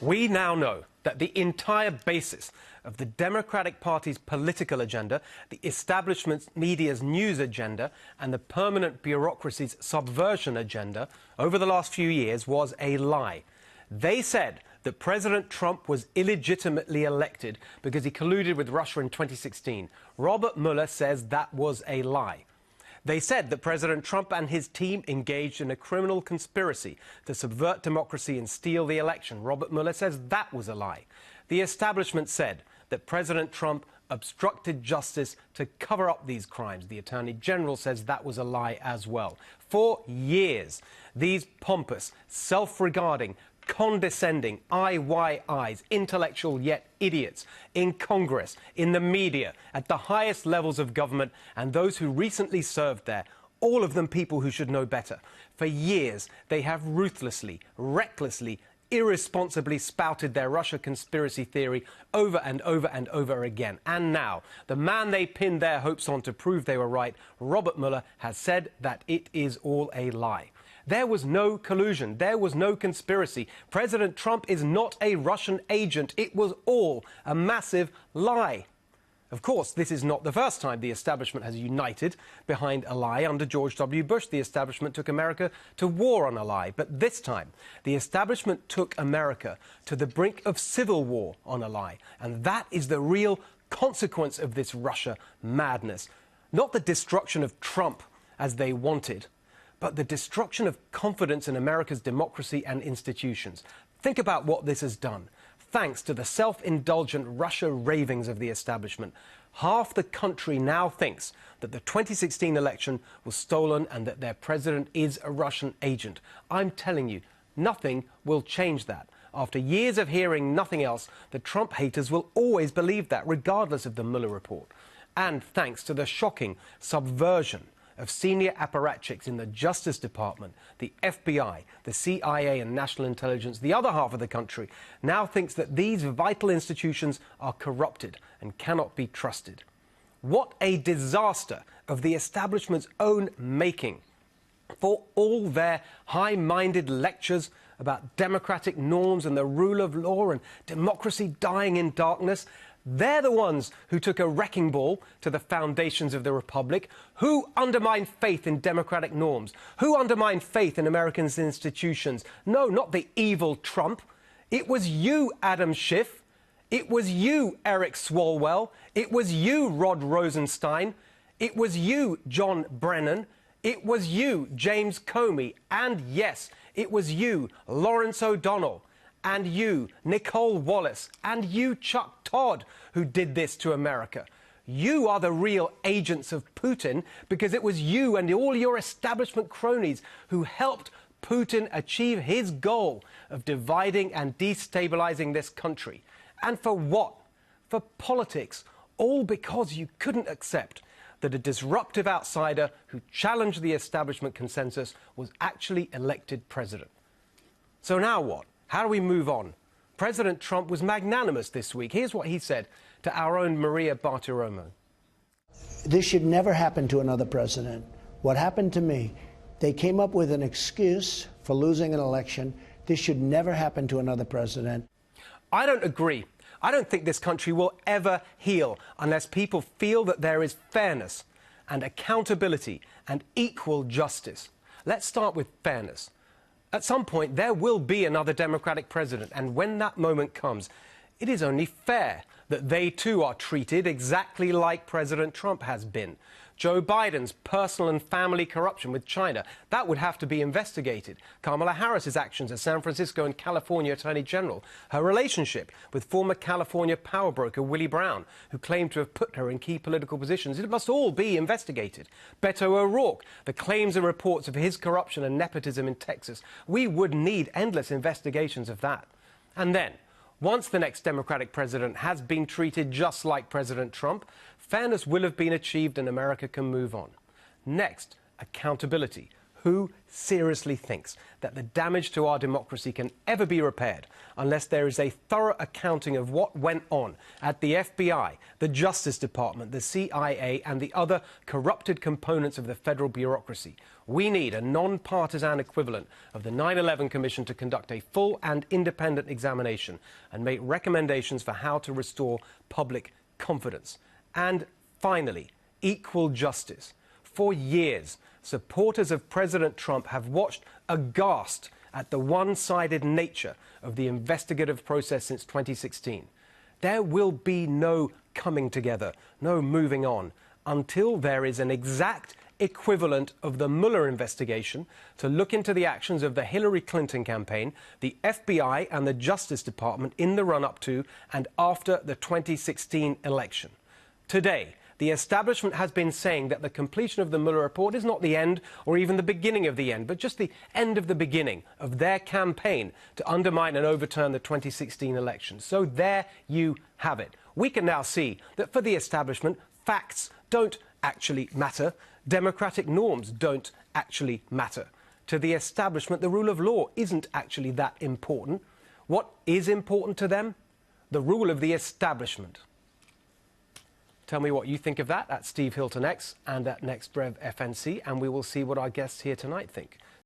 We now know that the entire basis of the Democratic Party's political agenda, the establishment media's news agenda, and the permanent bureaucracy's subversion agenda over the last few years was a lie. They said that President Trump was illegitimately elected because he colluded with Russia in 2016. Robert Mueller says that was a lie. They said that President Trump and his team engaged in a criminal conspiracy to subvert democracy and steal the election. Robert Mueller says that was a lie. The establishment said that President Trump obstructed justice to cover up these crimes. The Attorney General says that was a lie as well. For years, these pompous, self-regarding, condescending IYIs, intellectual yet idiots, in Congress, in the media, at the highest levels of government, and those who recently served there, all of them people who should know better. For years, they have ruthlessly, recklessly, irresponsibly spouted their Russia conspiracy theory over and over and over again. And now, the man they pinned their hopes on to prove they were right, Robert Mueller, has said that it is all a lie. There was no collusion. There was no conspiracy. President Trump is not a Russian agent. It was all a massive lie. Of course, this is not the first time the establishment has united behind a lie. Under George W. Bush, the establishment took America to war on a lie. But this time, the establishment took America to the brink of civil war on a lie. And that is the real consequence of this Russia madness. Not the destruction of Trump as they wanted, but the destruction of confidence in America's democracy and institutions. Think about what this has done. Thanks to the self-indulgent Russia ravings of the establishment, half the country now thinks that the 2016 election was stolen and that their president is a Russian agent. I'm telling you, nothing will change that. After years of hearing nothing else, the Trump haters will always believe that, regardless of the Mueller report. And thanks to the shocking subversion of senior apparatchiks in the Justice Department, the FBI, the CIA and National Intelligence, the other half of the country now thinks that these vital institutions are corrupted and cannot be trusted. What a disaster of the establishment's own making. For all their high-minded lectures about democratic norms and the rule of law and democracy dying in darkness, they're the ones who took a wrecking ball to the foundations of the Republic, who undermined faith in democratic norms, who undermined faith in Americans' institutions. No, not the evil Trump. It was you, Adam Schiff. It was you, Eric Swalwell. It was you, Rod Rosenstein. It was you, John Brennan. It was you, James Comey. And yes, it was you, Lawrence O'Donnell. And you, Nicole Wallace, and you, Chuck Todd, who did this to America. You are the real agents of Putin because it was you and all your establishment cronies who helped Putin achieve his goal of dividing and destabilizing this country. And for what? For politics. All because you couldn't accept that a disruptive outsider who challenged the establishment consensus was actually elected president. So now what? How do we move on? President Trump was magnanimous this week. Here's what he said to our own Maria Bartiromo. This should never happen to another president. What happened to me, they came up with an excuse for losing an election. This should never happen to another president. I don't agree. I don't think this country will ever heal unless people feel that there is fairness and accountability and equal justice. Let's start with fairness. At some point, there will be another Democratic president, and when that moment comes, it is only fair that they too are treated exactly like President Trump has been. Joe Biden's personal and family corruption with China, that would have to be investigated. Kamala Harris's actions as San Francisco and California Attorney General, her relationship with former California power broker Willie Brown, who claimed to have put her in key political positions, it must all be investigated. Beto O'Rourke, the claims and reports of his corruption and nepotism in Texas, we would need endless investigations of that. And then, once the next Democratic president has been treated just like President Trump, fairness will have been achieved and America can move on. Next, accountability. Who seriously thinks that the damage to our democracy can ever be repaired unless there is a thorough accounting of what went on at the FBI, the Justice Department, the CIA, and the other corrupted components of the federal bureaucracy? We need a non-partisan equivalent of the 9/11 Commission to conduct a full and independent examination and make recommendations for how to restore public confidence. And finally, equal justice. For years, supporters of President Trump have watched aghast at the one-sided nature of the investigative process since 2016. There will be no coming together, no moving on, until there is an exact equivalent of the Mueller investigation to look into the actions of the Hillary Clinton campaign, the FBI and the Justice Department in the run-up to and after the 2016 election. Today, the establishment has been saying that the completion of the Mueller report is not the end or even the beginning of the end, but just the end of the beginning of their campaign to undermine and overturn the 2016 election. So there you have it. We can now see that for the establishment, facts don't actually matter. Democratic norms don't actually matter. To the establishment, the rule of law isn't actually that important. What is important to them? The rule of the establishment. Tell me what you think of that at Steve Hilton X and at NextBrev FNC, and we will see what our guests here tonight think.